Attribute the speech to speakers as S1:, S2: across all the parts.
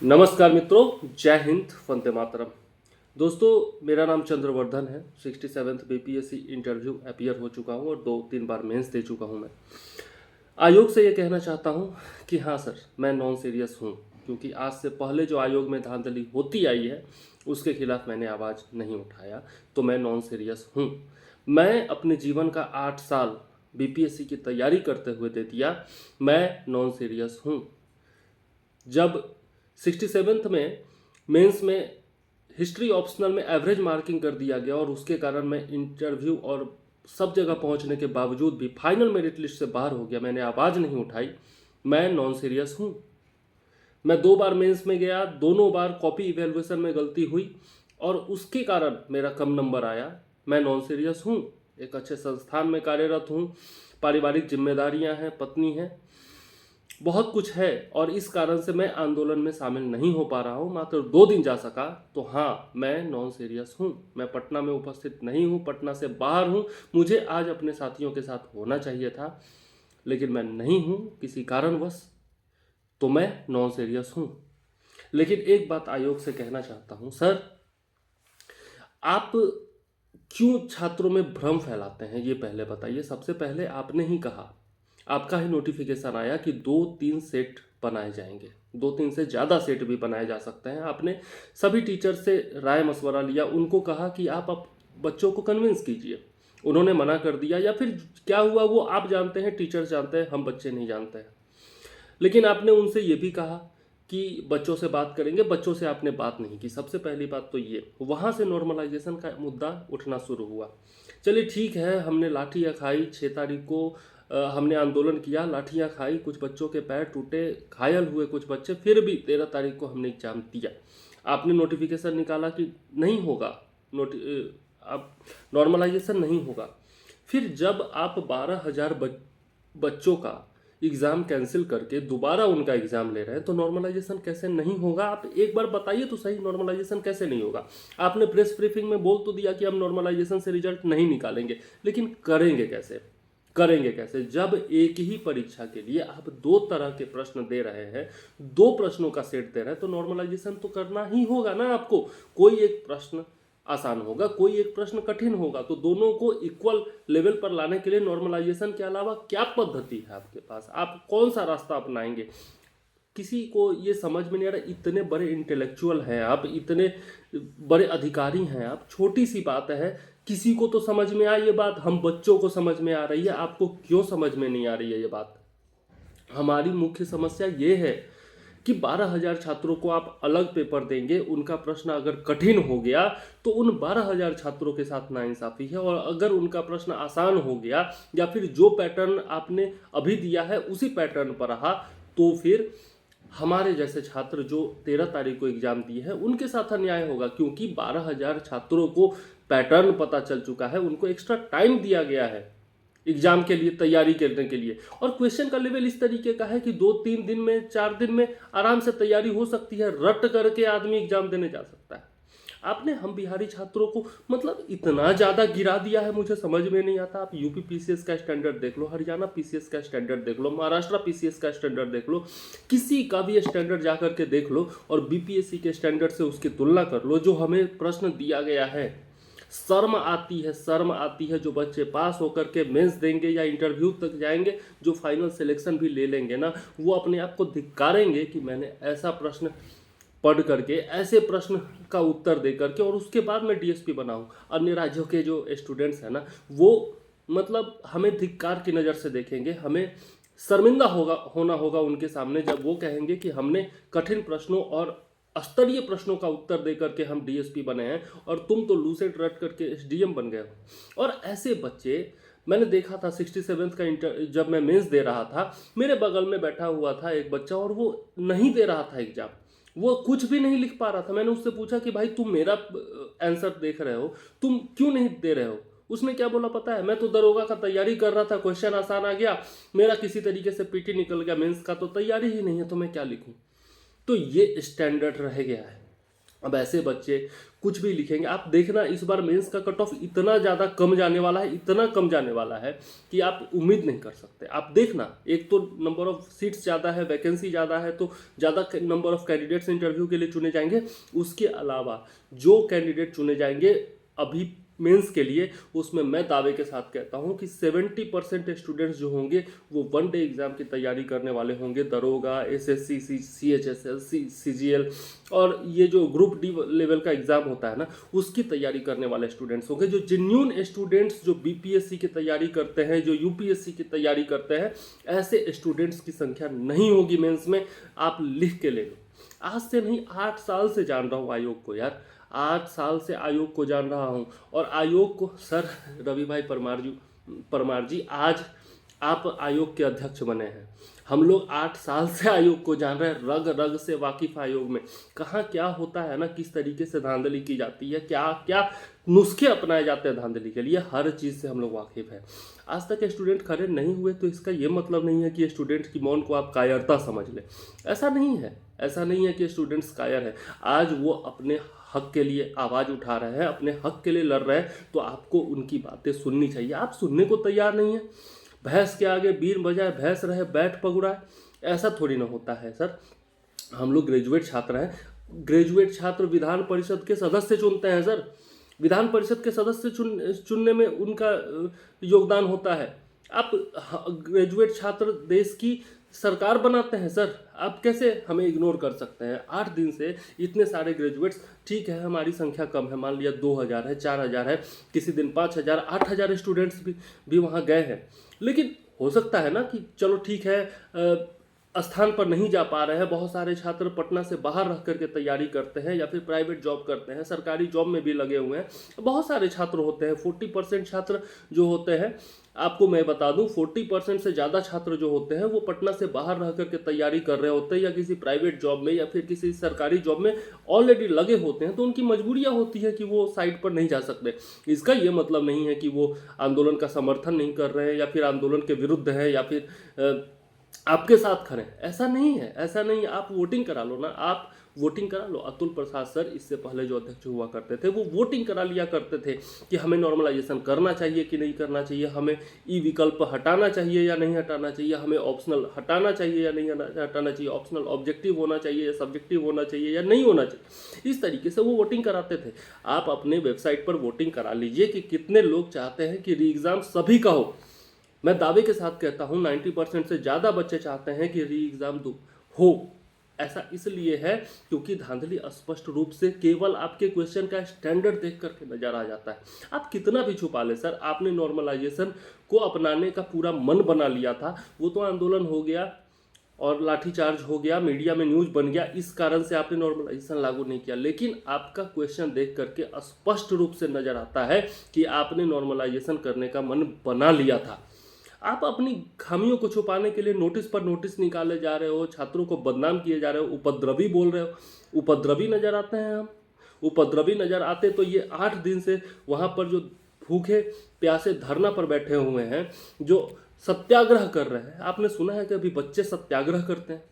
S1: नमस्कार मित्रों, जय हिंद, वंदे मातरम। दोस्तों, मेरा नाम चंद्रवर्धन है। 67th बीपीएससी इंटरव्यू अपीयर हो चुका हूँ और 2-3 बार मेंस दे चुका हूँ मैं। आयोग से ये कहना चाहता हूँ कि हाँ सर, मैं नॉन सीरियस हूँ, क्योंकि आज से पहले जो आयोग में धांधली होती आई है उसके खिलाफ मैंने आवाज़ नहीं उठाया, तो मैं नॉन सीरियस हूँ। मैं अपने जीवन का 8 साल बीपीएससी की तैयारी करते हुए दे दिया। मैं नॉन सीरियस हूँ। जब 67th में मेंस में हिस्ट्री ऑप्शनल में एवरेज मार्किंग कर दिया गया और उसके कारण मैं इंटरव्यू और सब जगह पहुंचने के बावजूद भी फाइनल मेरिट लिस्ट से बाहर हो गया, मैंने आवाज़ नहीं उठाई। मैं नॉन सीरियस हूँ। मैं 2 बार मेंस में गया, दोनों बार कॉपी इवेल्युएशन में गलती हुई और उसके कारण मेरा कम नंबर आया। मैं नॉन सीरियस हूँ। एक अच्छे संस्थान में कार्यरत हूँ, पारिवारिक जिम्मेदारियाँ हैं, पत्नी है, बहुत कुछ है और इस कारण से मैं आंदोलन में शामिल नहीं हो पा रहा हूँ। मात्र 2 दिन जा सका, तो हाँ, मैं नॉन सीरियस हूँ। मैं पटना में उपस्थित नहीं हूँ, पटना से बाहर हूँ। मुझे आज अपने साथियों के साथ होना चाहिए था, लेकिन मैं नहीं हूँ किसी कारणवश, तो मैं नॉन सीरियस हूँ। लेकिन एक बात आयोग से कहना चाहता हूँ, सर, आप क्यों छात्रों में भ्रम फैलाते हैं, ये पहले बताइए। सबसे पहले आपने ही कहा, आपका ही नोटिफिकेशन आया कि 2-3 सेट बनाए जाएंगे, 2-3 से ज़्यादा सेट भी बनाए जा सकते हैं। आपने सभी टीचर से राय मशवरा लिया, उनको कहा कि आप बच्चों को कन्विंस कीजिए। उन्होंने मना कर दिया, या फिर क्या हुआ वो आप जानते हैं, टीचर्स जानते हैं, हम बच्चे नहीं जानते हैं। लेकिन आपने उनसे ये भी कहा कि बच्चों से बात करेंगे, बच्चों से आपने बात नहीं की। सबसे पहली बात तो ये, वहाँ से नॉर्मलाइजेशन का मुद्दा उठना शुरू हुआ। चलिए ठीक है, हमने लाठियाँ खाई, 6 तारीख को हमने आंदोलन किया, लाठियाँ खाई, कुछ बच्चों के पैर टूटे, घायल हुए कुछ बच्चे, फिर भी 13 तारीख को हमने एग्जाम दिया। आपने नोटिफिकेशन निकाला कि नहीं होगा, अब नॉर्मलाइजेशन नहीं होगा। फिर जब आप 12,000 बच्चों का एग्ज़ाम कैंसिल करके दोबारा उनका एग्ज़ाम ले रहे हैं, तो नॉर्मलाइजेशन कैसे नहीं होगा? आप एक बार बताइए तो सही, नॉर्मलाइजेशन कैसे नहीं होगा? आपने प्रेस ब्रीफिंग में बोल तो दिया कि हम नॉर्मलाइजेशन से रिजल्ट नहीं निकालेंगे, लेकिन करेंगे कैसे? करेंगे कैसे जब एक ही परीक्षा के लिए आप 2 तरह के प्रश्न दे रहे हैं, 2 प्रश्नों का सेट दे रहे हैं, तो नॉर्मलाइजेशन तो करना ही होगा ना आपको। कोई एक प्रश्न आसान होगा, कोई एक प्रश्न कठिन होगा, तो दोनों को इक्वल लेवल पर लाने के लिए नॉर्मलाइजेशन के अलावा क्या पद्धति है आपके पास? आप कौन सा रास्ता अपनाएंगे? किसी को ये समझ में नहीं आ रहा। इतने बड़े इंटेलेक्चुअल हैं आप, इतने बड़े अधिकारी हैं आप, छोटी सी बात है, किसी को तो समझ में आए ये बात। हम बच्चों को समझ में आ रही है, आपको क्यों समझ में नहीं आ रही है ये बात? हमारी मुख्य समस्या ये है कि 12,000 छात्रों को आप अलग पेपर देंगे, उनका प्रश्न अगर कठिन हो गया तो उन 12,000 छात्रों के साथ नाइंसाफ़ी है, और अगर उनका प्रश्न आसान हो गया या फिर जो पैटर्न आपने अभी दिया है उसी पैटर्न पर रहा, तो फिर हमारे जैसे छात्र जो 13 तारीख को एग्जाम दिए हैं उनके साथ अन्याय होगा, क्योंकि 12,000 छात्रों को पैटर्न पता चल चुका है, उनको एक्स्ट्रा टाइम दिया गया है एग्जाम के लिए तैयारी करने के लिए। और क्वेश्चन का लेवल इस तरीके का है कि 2-3 दिन में, 4 दिन में आराम से तैयारी हो सकती है, रट करके आदमी एग्जाम देने जा सकता है। आपने हम बिहारी छात्रों को मतलब इतना ज़्यादा गिरा दिया है, मुझे समझ में नहीं आता। आप यूपी पीसीएस का स्टैंडर्ड देख लो, हरियाणा पीसीएस का स्टैंडर्ड देख लो, महाराष्ट्र पीसीएस का स्टैंडर्ड देख लो, किसी का भी स्टैंडर्ड जा करके देख लो और बीपीएससी के स्टैंडर्ड से उसकी तुलना कर लो। जो हमें प्रश्न दिया गया है, शर्म आती है, शर्म आती है। जो बच्चे पास होकर के मेंस देंगे या इंटरव्यू तक जाएंगे, जो फाइनल सिलेक्शन भी ले लेंगे ना, वो अपने आप को धिक्कारेंगे कि मैंने ऐसा प्रश्न पढ़ करके, ऐसे प्रश्न का उत्तर दे करके, और उसके बाद मैं डीएसपी बनाऊं। अन्य राज्यों के जो स्टूडेंट्स हैं ना, वो मतलब हमें धिक्कार की नज़र से देखेंगे, हमें शर्मिंदा होना होगा उनके सामने, जब वो कहेंगे कि हमने कठिन प्रश्नों और स्तरीय प्रश्नों का उत्तर दे करके हम डीएसपी बने हैं और तुम तो लूसेट रट करके एसडीएम बन गए हो। और ऐसे बच्चे मैंने देखा था 67th का जब मैं मेंस दे रहा था, मेरे बगल में बैठा हुआ था एक बच्चा और वो नहीं दे रहा था एग्जाम, वो कुछ भी नहीं लिख पा रहा था। मैंने उससे पूछा कि भाई तुम मेरा आंसर देख रहे हो, तुम क्यों नहीं दे रहे हो? उसने क्या बोला पता है? मैं तो दरोगा का तैयारी कर रहा था, क्वेश्चन आसान आ गया, मेरा किसी तरीके से पीटी निकल गया, मेंस का तो तैयारी ही नहीं है, तो मैं क्या लिखूं? तो ये स्टैंडर्ड रह गया है। अब ऐसे बच्चे कुछ भी लिखेंगे, आप देखना इस बार मेंस का कट ऑफ इतना ज़्यादा कम जाने वाला है, इतना कम जाने वाला है कि आप उम्मीद नहीं कर सकते। आप देखना, एक तो नंबर ऑफ सीट्स ज़्यादा है, वैकेंसी ज़्यादा है, तो ज़्यादा नंबर ऑफ कैंडिडेट्स इंटरव्यू के लिए चुने जाएंगे। उसके अलावा जो कैंडिडेट चुने जाएंगे अभी मेंस के लिए, उसमें मैं दावे के साथ कहता हूं कि 70% स्टूडेंट्स जो होंगे वो वन डे एग्जाम की तैयारी करने वाले होंगे। दरोगा, एसएससी, सीएचएसएल, सीजीएल और ये जो ग्रुप डी लेवल का एग्जाम होता है ना, उसकी तैयारी करने वाले स्टूडेंट्स होंगे। जो जेन्युइन स्टूडेंट्स जो बीपीएससी की तैयारी करते हैं, जो यूपीएससी की तैयारी करते हैं, ऐसे स्टूडेंट्स की संख्या नहीं होगी मेंस में। आप लिख के ले लो। आज से नहीं, 8 साल से जान रहा हूँ आयोग को यार, 8 साल से आयोग को जान रहा हूँ। और आयोग को सर रवि भाई परमार जी आज आप आयोग के अध्यक्ष बने हैं। हम लोग 8 साल से आयोग को जान रहे हैं, रग रग से वाकिफ आयोग में कहाँ क्या होता है ना, किस तरीके से धांधली की जाती है, क्या क्या नुस्खे अपनाए जाते हैं धांधली के लिए, हर चीज़ से हम लोग वाकिफ हैं। आज तक स्टूडेंट खड़े नहीं हुए तो इसका ये मतलब नहीं है कि स्टूडेंट की मौन को आप कायरता समझ लें। ऐसा नहीं है, ऐसा नहीं है कि स्टूडेंट्स कायर हैं। आज वो अपने हक के लिए आवाज़ उठा रहे हैं, अपने हक के लिए लड़ रहे हैं, तो आपको उनकी बातें सुननी चाहिए। आप सुनने को तैयार नहीं है। भैंस के आगे बीन बजाए भैंस रहे बैठ पगुड़ाए, ऐसा थोड़ी ना होता है सर। हम लोग ग्रेजुएट छात्र हैं, ग्रेजुएट छात्र विधान परिषद के सदस्य चुनते हैं सर। विधान परिषद के सदस्य चुनने में उनका योगदान होता है। आप ग्रेजुएट छात्र देश की सरकार बनाते हैं सर। आप कैसे हमें इग्नोर कर सकते हैं? 8 दिन से इतने सारे ग्रेजुएट्स, ठीक है हमारी संख्या कम है, मान लिया 2000 है, 4000 है, किसी दिन 5000, 8000 स्टूडेंट्स भी वहाँ गए हैं। लेकिन हो सकता है ना कि चलो ठीक है, स्थान पर नहीं जा पा रहे हैं। बहुत सारे छात्र पटना से बाहर रह करके तैयारी करते हैं या फिर प्राइवेट जॉब करते हैं, सरकारी जॉब में भी लगे हुए हैं। बहुत सारे छात्र होते हैं, 40% छात्र जो होते हैं, आपको मैं बता दूं 40% से ज़्यादा छात्र जो होते हैं वो पटना से बाहर रह करके तैयारी कर रहे होते हैं, या किसी प्राइवेट जॉब में या फिर किसी सरकारी जॉब में ऑलरेडी लगे होते हैं। तो उनकी मजबूरियां होती है कि वो साइट पर नहीं जा सकते। इसका ये मतलब नहीं है कि वो आंदोलन का समर्थन नहीं कर रहे हैं या फिर आंदोलन के विरुद्ध है या फिर आपके साथ खड़े, ऐसा नहीं है, ऐसा नहीं है। आप वोटिंग करा लो ना, आप वोटिंग करा लो। अतुल प्रसाद सर इससे पहले जो अध्यक्ष हुआ करते थे वो वोटिंग करा लिया करते थे कि हमें नॉर्मलाइजेशन करना चाहिए कि नहीं करना चाहिए, हमें ई विकल्प हटाना चाहिए या नहीं हटाना चाहिए, हमें ऑप्शनल हटाना चाहिए या नहीं हटाना चाहिए, ऑप्शनल ऑब्जेक्टिव होना चाहिए या सब्जेक्टिव होना चाहिए या नहीं होना चाहिए। इस तरीके से वो वोटिंग कराते थे। आप अपने वेबसाइट पर वोटिंग करा लीजिए कि कितने लोग चाहते हैं कि री एग्ज़ाम सभी का हो। मैं दावे के साथ कहता हूं 90% से ज़्यादा बच्चे चाहते हैं कि री एग्ज़ाम हो। ऐसा इसलिए है क्योंकि धांधली स्पष्ट रूप से केवल आपके क्वेश्चन का स्टैंडर्ड देख करके नजर आ जाता है। आप कितना भी छुपा ले सर, आपने नॉर्मलाइजेशन को अपनाने का पूरा मन बना लिया था, वो तो आंदोलन हो गया और लाठीचार्ज हो गया, मीडिया में न्यूज़ बन गया, इस कारण से आपने नॉर्मलाइजेशन लागू नहीं किया। लेकिन आपका क्वेश्चन देख करके स्पष्ट रूप से नजर आता है कि आपने नॉर्मलाइजेशन करने का मन बना लिया था। आप अपनी खामियों को छुपाने के लिए नोटिस पर नोटिस निकाले जा रहे हो, छात्रों को बदनाम किए जा रहे हो, उपद्रवी बोल रहे हो। उपद्रवी नज़र आते हैं हम, उपद्रवी नज़र आते तो ये 8 दिन से वहाँ पर जो भूखे प्यासे धरना पर बैठे हुए हैं, जो सत्याग्रह कर रहे हैं। आपने सुना है कि अभी बच्चे सत्याग्रह करते हैं?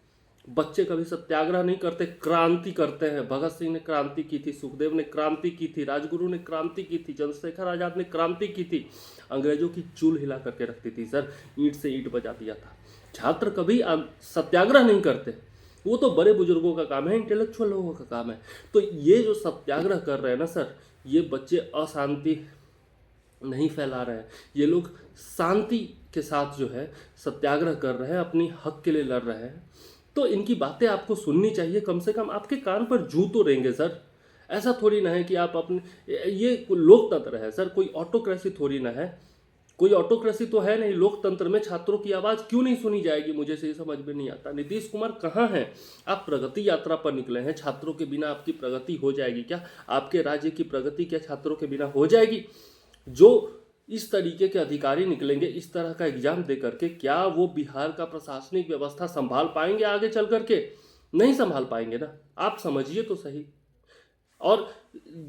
S1: बच्चे कभी सत्याग्रह नहीं करते, क्रांति करते हैं। भगत सिंह ने क्रांति की थी, सुखदेव ने क्रांति की थी, राजगुरु ने क्रांति की थी, चंद्रशेखर आजाद ने क्रांति की थी। अंग्रेजों की चूल हिला करके रखती थी सर, ईंट से ईंट बजा दिया था। छात्र कभी सत्याग्रह नहीं करते, वो तो बड़े बुजुर्गों का काम है, इंटेलेक्चुअल लोगों का काम है। तो ये जो सत्याग्रह कर रहे हैं ना सर, ये बच्चे अशांति नहीं फैला रहे हैं, ये लोग शांति के साथ जो है सत्याग्रह कर रहे हैं, अपनी हक के लिए लड़ रहे हैं। तो इनकी बातें आपको सुननी चाहिए, कम से कम आपके कान पर जू तो रहेंगे सर। ऐसा थोड़ी ना है कि आप अपने, ये लोकतंत्र है सर, कोई ऑटोक्रेसी थोड़ी ना है, कोई ऑटोक्रेसी तो है नहीं। लोकतंत्र में छात्रों की आवाज़ क्यों नहीं सुनी जाएगी, मुझे से समझ में नहीं आता। नीतीश कुमार कहाँ हैं? आप प्रगति यात्रा पर निकले हैं, छात्रों के बिना आपकी प्रगति हो जाएगी क्या? आपके राज्य की प्रगति क्या छात्रों के बिना हो जाएगी? जो इस तरीके के अधिकारी निकलेंगे इस तरह का एग्जाम दे करके, क्या वो बिहार का प्रशासनिक व्यवस्था संभाल पाएंगे आगे चल करके? नहीं संभाल पाएंगे ना, आप समझिए तो सही। और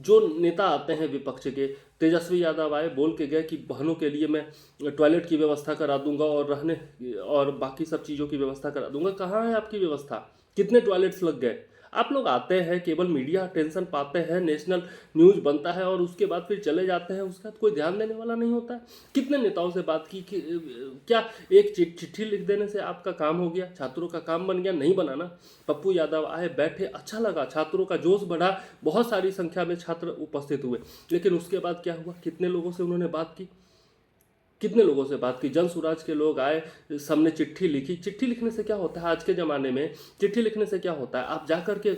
S1: जो नेता आते हैं विपक्ष के, तेजस्वी यादव आए, बोल के गए कि बहनों के लिए मैं टॉयलेट की व्यवस्था करा दूंगा और रहने और बाकी सब चीज़ों की व्यवस्था करा दूंगा। कहाँ है आपकी व्यवस्था? कितने टॉयलेट्स लग गए? आप लोग आते हैं, केवल मीडिया अटेंशन पाते हैं, नेशनल न्यूज़ बनता है और उसके बाद फिर चले जाते हैं, उसके बाद कोई ध्यान देने वाला नहीं होता है। कितने नेताओं से बात की कि क्या एक चिट्ठी लिख देने से आपका काम हो गया, छात्रों का काम बन गया? नहीं बना ना। पप्पू यादव आए, बैठे, अच्छा लगा, छात्रों का जोश बढ़ा, बहुत सारी संख्या में छात्र उपस्थित हुए, लेकिन उसके बाद क्या हुआ? कितने लोगों से उन्होंने बात की? कितने लोगों से बात की? जन सुराज के लोग आए, सबने चिट्ठी लिखी। चिट्ठी लिखने से क्या होता है आज के ज़माने में? चिट्ठी लिखने से क्या होता है? आप जा कर के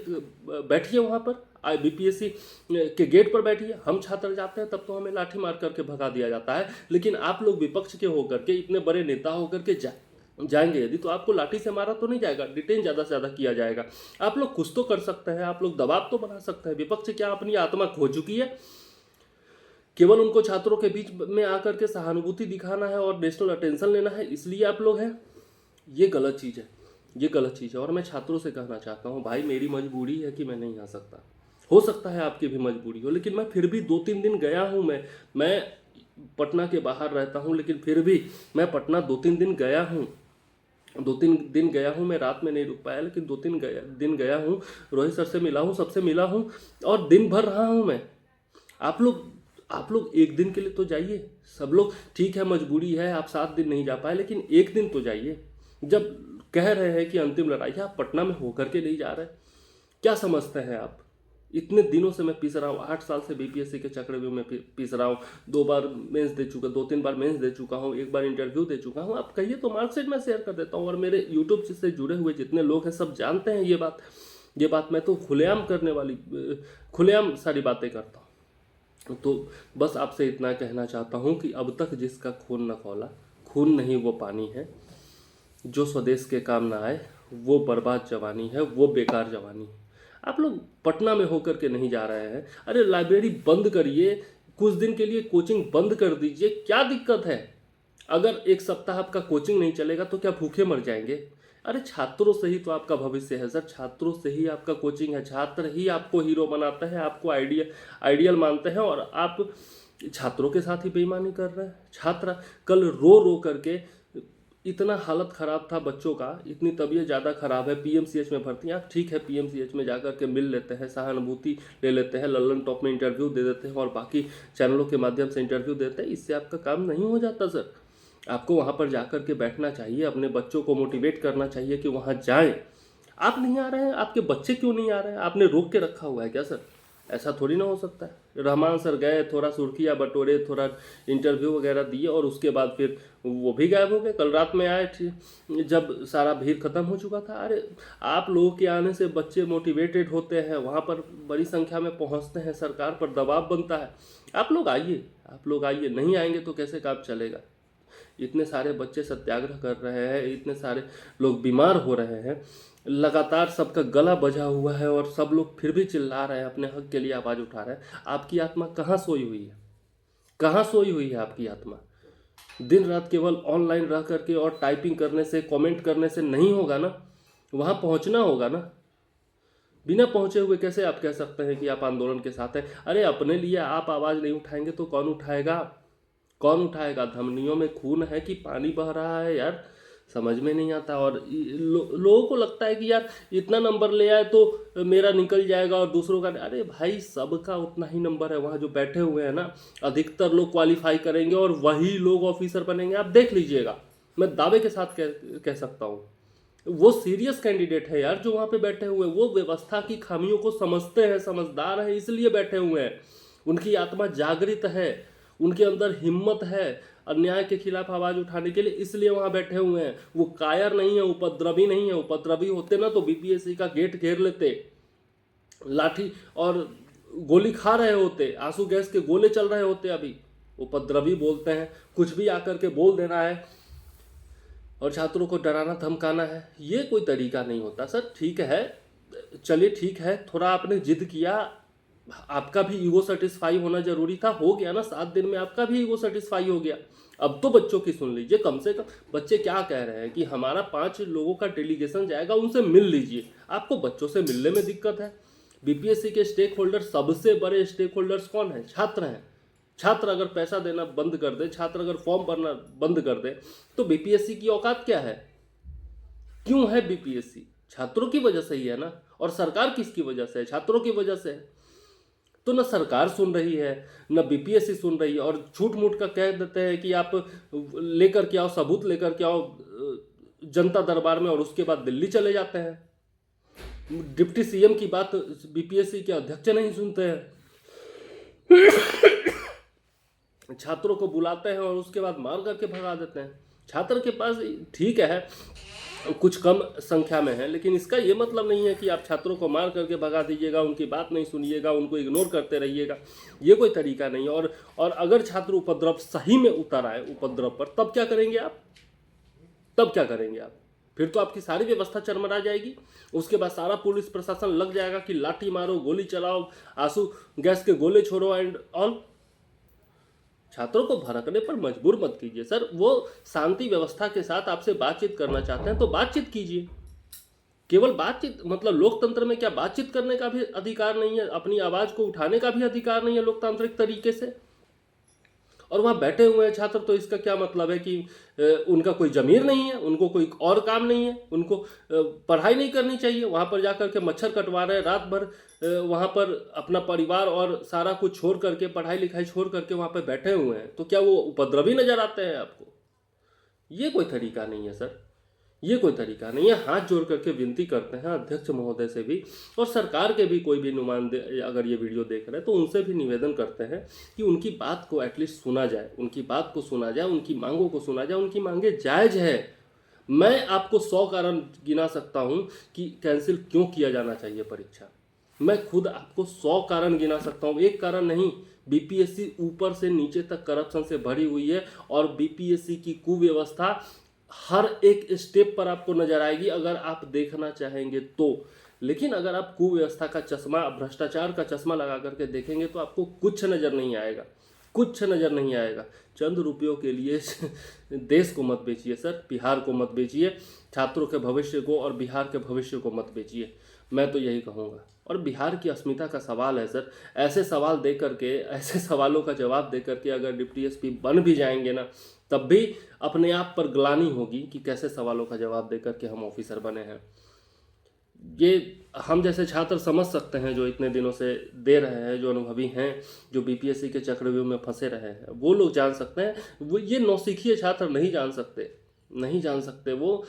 S1: बैठिए वहाँ पर, बीपीएससी के गेट पर बैठिए। हम छात्र जाते हैं तब तो हमें लाठी मार करके भगा दिया जाता है, लेकिन आप लोग विपक्ष के होकर के, इतने बड़े नेता होकर के जाएंगे यदि, तो आपको लाठी से मारा तो नहीं जाएगा, डिटेन ज़्यादा से ज़्यादा किया जाएगा। आप लोग कुछ तो कर सकते हैं, आप लोग दबाव तो बना सकते हैं। विपक्ष क्या अपनी आत्मा खो चुकी है? केवल उनको छात्रों के बीच में आकर के सहानुभूति दिखाना है और नेशनल अटेंशन लेना है, इसलिए आप लोग हैं। ये गलत चीज़ है, ये गलत चीज़ है। और मैं छात्रों से कहना चाहता हूँ, भाई मेरी मजबूरी है कि मैं नहीं आ सकता, हो सकता है आपकी भी मजबूरी हो, लेकिन मैं फिर भी 2-3 दिन गया हूँ। मैं पटना के बाहर रहता हूँ, लेकिन फिर भी मैं पटना 2-3 दिन गया हूँ। 2-3 दिन गया हूँ, मैं रात में नहीं रुक पाया, लेकिन 2-3 दिन गया हूँ। रोहित सर से मिला हूँ, सबसे मिला हूँ और दिन भर रहा हूँ मैं। आप लोग एक दिन के लिए तो जाइए। सब लोग, ठीक है मजबूरी है, आप 7 दिन नहीं जा पाए, लेकिन एक दिन तो जाइए। जब कह रहे हैं कि अंतिम लड़ाई है, आप पटना में होकर के नहीं जा रहे, क्या समझते हैं आप? इतने दिनों से मैं पीस रहा हूँ, 8 साल से बीपीएससी के चक्र में मैं पीस रहा हूँ। 2 बार मेंस दे चुका, 2-3 बार मेंस दे चुका हूँ, 1 बार इंटरव्यू दे चुका हूँ। आप कहिए तो मार्कशीट मैं शेयर कर देता हूँ, और मेरे यूट्यूब से जुड़े हुए जितने लोग हैं सब जानते हैं ये बात मैं तो खुलेआम सारी बातें करता हूँ। तो बस आपसे इतना कहना चाहता हूँ कि अब तक जिसका खून न खौला, खून नहीं वो पानी है, जो स्वदेश के काम ना आए वो बर्बाद जवानी है, वो बेकार जवानी है। आप लोग पटना में होकर के नहीं जा रहे हैं, अरे लाइब्रेरी बंद करिए, कुछ दिन के लिए कोचिंग बंद कर दीजिए, क्या दिक्कत है? अगर 1 सप्ताह आपका कोचिंग नहीं चलेगा तो क्या भूखे मर जाएंगे? अरे छात्रों से ही तो आपका भविष्य है सर, छात्रों से ही आपका कोचिंग है, छात्र ही आपको हीरो बनाते हैं, आपको आइडियल मानते हैं, और आप छात्रों के साथ ही बेईमानी कर रहे हैं। छात्र कल रो रो करके, इतना हालत ख़राब था बच्चों का, इतनी तबीयत ज़्यादा ख़राब है, पीएमसीएच में भर्ती हैं। आप ठीक है पीएमसीएच में जाकर के मिल लेते हैं, सहानुभूति ले लेते हैं, लल्लन टॉप में इंटरव्यू दे देते हैं और बाकी चैनलों के माध्यम से इंटरव्यू देते हैं, इससे आपका काम नहीं हो जाता सर। आपको वहाँ पर जाकर के बैठना चाहिए, अपने बच्चों को मोटिवेट करना चाहिए कि वहाँ जाएं। आप नहीं आ रहे हैं, आपके बच्चे क्यों नहीं आ रहे हैं? आपने रोक के रखा हुआ है क्या सर? ऐसा थोड़ी ना हो सकता है। रहमान सर गए, थोड़ा सुर्खियाँ बटोरे, थोड़ा इंटरव्यू वगैरह दिए और उसके बाद फिर वो भी गायब हो गए। कल रात में आए थे जब सारा भीड़ खत्म हो चुका था। अरे आप लोगों के आने से बच्चे मोटिवेटेड होते हैं, वहाँ पर बड़ी संख्या में पहुँचते हैं, सरकार पर दबाव बनता है। आप लोग आइए, नहीं आएंगे तो कैसे काम चलेगा? इतने सारे बच्चे सत्याग्रह कर रहे हैं, इतने सारे लोग बीमार हो रहे हैं, लगातार सबका गला बजा हुआ है और सब लोग फिर भी चिल्ला रहे हैं, अपने हक के लिए आवाज़ उठा रहे हैं। आपकी आत्मा कहाँ सोई हुई है? कहाँ सोई हुई है आपकी आत्मा? दिन रात केवल ऑनलाइन रह करके और टाइपिंग करने से, कमेंट करने से नहीं होगा ना, वहाँ पहुँचना होगा ना। बिना पहुँचे हुए कैसे आप कह सकते हैं कि आप आंदोलन के साथ हैं? अरे अपने लिए आप आवाज़ नहीं उठाएंगे तो कौन उठाएगा? कौन उठाएगा? धमनियों में खून है कि पानी बह रहा है यार, समझ में नहीं आता। और लोगों को लगता है कि यार इतना नंबर ले आए तो मेरा निकल जाएगा और दूसरों का। अरे भाई सबका उतना ही नंबर है, वहाँ जो बैठे हुए हैं ना, अधिकतर लोग क्वालिफाई करेंगे और वही लोग ऑफिसर बनेंगे, आप देख लीजिएगा। मैं दावे के साथ कह सकता हूँ। वो सीरियस कैंडिडेट है यार जो वहाँ पे बैठे हुए हैं, वो व्यवस्था की खामियों को समझते हैं, समझदार हैं, इसलिए बैठे हुए हैं। उनकी आत्मा जागृत है, उनके अंदर हिम्मत है अन्याय के खिलाफ आवाज उठाने के लिए, इसलिए वहां बैठे हुए हैं। वो कायर नहीं है, उपद्रवी नहीं है। उपद्रवी होते ना तो बीपीएससी का गेट घेर लेते, लाठी और गोली खा रहे होते, आंसू गैस के गोले चल रहे होते। अभी उपद्रवी बोलते हैं, कुछ भी आकर के बोल देना है और छात्रों को डराना धमकाना है, ये कोई तरीका नहीं होता सर। ठीक है, चलिए ठीक है, थोड़ा आपने जिद किया, आपका भी ईगो सेटिस्फाई होना जरूरी था, हो गया ना 7 दिन में आपका भी ईगो सेटिस्फाई हो गया। अब तो बच्चों की सुन लीजिए, कम से कम बच्चे क्या कह रहे हैं कि हमारा 5 लोगों का डेलीगेशन जाएगा, उनसे मिल लीजिए। आपको बच्चों से मिलने में दिक्कत है? बीपीएससी के स्टेक होल्डर, सबसे बड़े स्टेक होल्डर्स कौन है? छात्र हैं। छात्र अगर पैसा देना बंद कर दे, छात्र अगर फॉर्म भरना बंद कर दे, तो बीपीएससी की औकात क्या है? क्यों है बीपीएससी? छात्रों की वजह से ही है ना। और सरकार किसकी वजह से है? छात्रों की वजह से है। तो न सरकार सुन रही है, न बीपीएससी सुन रही है, और झूठ मूठ का कह देते हैं कि आप लेकर के आओ, सबूत लेकर के आओ जनता दरबार में, और उसके बाद दिल्ली चले जाते हैं। डिप्टी सीएम की बात बीपीएससी के अध्यक्ष नहीं सुनते हैं, छात्रों को बुलाते हैं और उसके बाद मार करके भगा देते हैं। छात्र के पास ठीक है कुछ कम संख्या में है, लेकिन इसका ये मतलब नहीं है कि आप छात्रों को मार करके भगा दीजिएगा, उनकी बात नहीं सुनिएगा, उनको इग्नोर करते रहिएगा। ये कोई तरीका नहीं है। और अगर छात्र उपद्रव सही में उतर आए उपद्रव पर, तब क्या करेंगे आप? तब क्या करेंगे आप? फिर तो आपकी सारी व्यवस्था चरमरा जाएगी। उसके बाद सारा पुलिस प्रशासन लग जाएगा कि लाठी मारो, गोली चलाओ, आंसू गैस के गोले छोड़ो एंड ऑल। छात्रों को भड़कने पर मजबूर मत कीजिए सर। वो शांति व्यवस्था के साथ आपसे बातचीत करना चाहते हैं तो बातचीत कीजिए। केवल बातचीत मतलब लोकतंत्र में क्या बातचीत करने का भी अधिकार नहीं है? अपनी आवाज को उठाने का भी अधिकार नहीं है लोकतांत्रिक तरीके से? और वहाँ बैठे हुए हैं छात्र, तो इसका क्या मतलब है कि उनका कोई जमीर नहीं है, उनको कोई और काम नहीं है, उनको पढ़ाई नहीं करनी चाहिए? वहाँ पर जाकर के मच्छर कटवा रहे हैं रात भर, वहाँ पर अपना परिवार और सारा कुछ छोड़ करके, पढ़ाई लिखाई छोड़ करके वहाँ पर बैठे हुए हैं, तो क्या वो उपद्रवी नजर आते हैं आपको? ये कोई तरीका नहीं है सर, ये कोई तरीका नहीं है। हाथ जोड़ करके विनती करते हैं अध्यक्ष महोदय से भी, और सरकार के भी कोई भी नुमाइंदे अगर ये वीडियो देख रहे हैं तो उनसे भी निवेदन करते हैं कि उनकी बात को एटलीस्ट सुना जाए, उनकी बात को सुना जाए, उनकी मांगों को सुना जाए। उनकी मांगे जायज़ है। मैं आपको 100 कारण गिना सकता हूँ कि कैंसिल क्यों किया जाना चाहिए परीक्षा। मैं खुद आपको 100 कारण गिना सकता हूँ, एक कारण नहीं। बीपीएससी ऊपर से नीचे तक करप्शन से भरी हुई है, और बीपीएससी की कुव्यवस्था हर एक स्टेप पर आपको नजर आएगी अगर आप देखना चाहेंगे तो। लेकिन अगर आप कुव्यवस्था का चश्मा, भ्रष्टाचार का चश्मा लगा करके देखेंगे तो आपको कुछ नजर नहीं आएगा, कुछ नजर नहीं आएगा। चंद रुपयों के लिए देश को मत बेचिए सर, बिहार को मत बेचिए, छात्रों के भविष्य को और बिहार के भविष्य को मत बेचिए। मैं तो यही कहूँगा। और बिहार की अस्मिता का सवाल है सर। ऐसे सवाल दे करके, ऐसे सवालों का जवाब दे करके अगर डिप्टी एसपी बन भी जाएंगे ना, तब भी अपने आप पर ग्लानि होगी कि कैसे सवालों का जवाब दे करके हम ऑफिसर बने हैं। ये हम जैसे छात्र समझ सकते हैं, जो इतने दिनों से दे रहे हैं, जो अनुभवी हैं, जो बीपीएससी के चक्रव्यूह में फंसे रहे हैं, वो लोग जान सकते हैं। वो ये नौसिखिए छात्र नहीं जान सकते, नहीं जान सकते। वो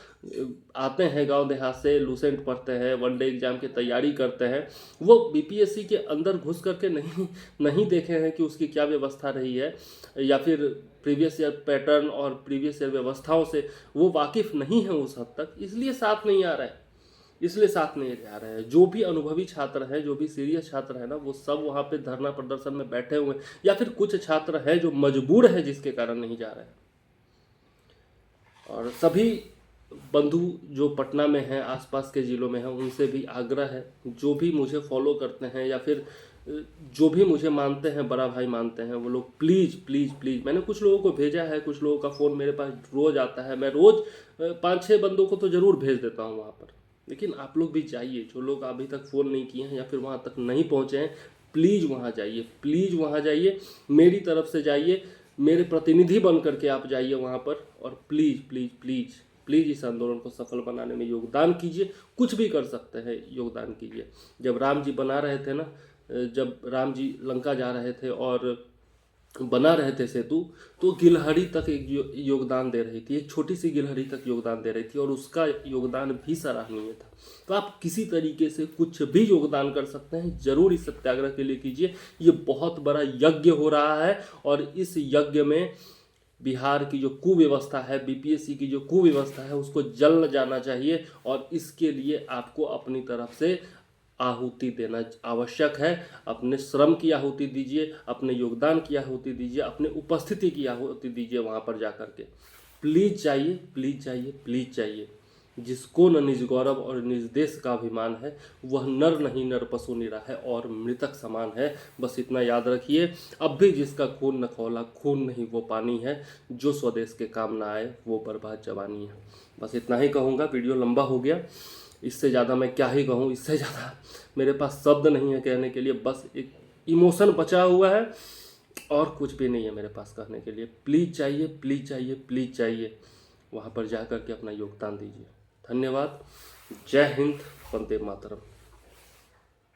S1: आते हैं गांव देहात से, लूसेंट पढ़ते हैं, वनडे एग्जाम की तैयारी करते हैं। वो बीपीएससी के अंदर घुस करके नहीं देखे हैं कि उसकी क्या व्यवस्था रही है, या फिर प्रीवियस ईयर पैटर्न और प्रीवियस ईयर व्यवस्थाओं से वो वाकिफ़ नहीं है उस हद तक, इसलिए साथ नहीं आ रहा है, इसलिए साथ नहीं आ रहे हैं। जो भी अनुभवी छात्र हैं, जो भी सीरियस छात्र हैं ना, वो सब वहाँ पे धरना प्रदर्शन में बैठे हुए हैं, या फिर कुछ छात्र हैं जो मजबूर हैं जिसके कारण नहीं जा रहे हैं। और सभी बंधु जो पटना में हैं, आसपास के ज़िलों में हैं, उनसे भी आग्रह है, जो भी मुझे फॉलो करते हैं या फिर जो भी मुझे मानते हैं, बड़ा भाई मानते हैं, वो लोग प्लीज़ प्लीज़ प्लीज़, मैंने कुछ लोगों को भेजा है, कुछ लोगों का फ़ोन मेरे पास रोज़ आता है, मैं रोज़ 5-6 बंदों को तो ज़रूर भेज देता हूँ वहाँ पर। लेकिन आप लोग भी जाइए, जो लोग अभी तक फ़ोन नहीं किए हैं या फिर वहाँ तक नहीं पहुँचे हैं, प्लीज़ वहाँ जाइए, प्लीज़ वहाँ जाइए, मेरी तरफ से जाइए, मेरे प्रतिनिधि बन करके आप जाइए वहाँ पर, और प्लीज़ प्लीज़ प्लीज़ प्लीज़ इस आंदोलन को सफल बनाने में योगदान कीजिए। कुछ भी कर सकते हैं, योगदान कीजिए। जब राम जी बना रहे थे ना, जब राम जी लंका जा रहे थे और बना रहे थे सेतु, तो गिलहरी तक एक योगदान दे रही थी, एक छोटी सी गिलहरी तक योगदान दे रही थी, और उसका योगदान भी सराहनीय था। तो आप किसी तरीके से कुछ भी योगदान कर सकते हैं, जरूर इस सत्याग्रह के लिए कीजिए। ये बहुत बड़ा यज्ञ हो रहा है, और इस यज्ञ में बिहार की जो कुव्यवस्था है, बीपीएससी की जो कुव्यवस्था है, उसको जल जाना चाहिए। और इसके लिए आपको अपनी तरफ से आहुति देना आवश्यक है। अपने श्रम की आहुति दीजिए, अपने योगदान की आहुति दीजिए, अपने उपस्थिति की आहुति दीजिए वहाँ पर जा कर के। प्लीज़ जाइए, प्लीज़ जाइए, प्लीज़ जाइए। जिसको न निज गौरव और निज देश का अभिमान है, वह नर नहीं, नर पशु निरा है और मृतक समान है। बस इतना याद रखिए। अब भी जिसका खून न खौला, खून नहीं वो पानी है, जो स्वदेश के काम ना आए वो बर्बाद जवानी है। बस इतना ही कहूँगा, वीडियो लंबा हो गया, इससे ज़्यादा मैं क्या ही कहूँ, इससे ज़्यादा मेरे पास शब्द नहीं है कहने के लिए। बस एक इमोशन बचा हुआ है, और कुछ भी नहीं है मेरे पास कहने के लिए। प्लीज़ चाहिए, प्लीज़ चाहिए, प्लीज़ चाहिए, वहाँ पर जा कर के अपना योगदान दीजिए। धन्यवाद। जय हिंद, वंदे मातरम।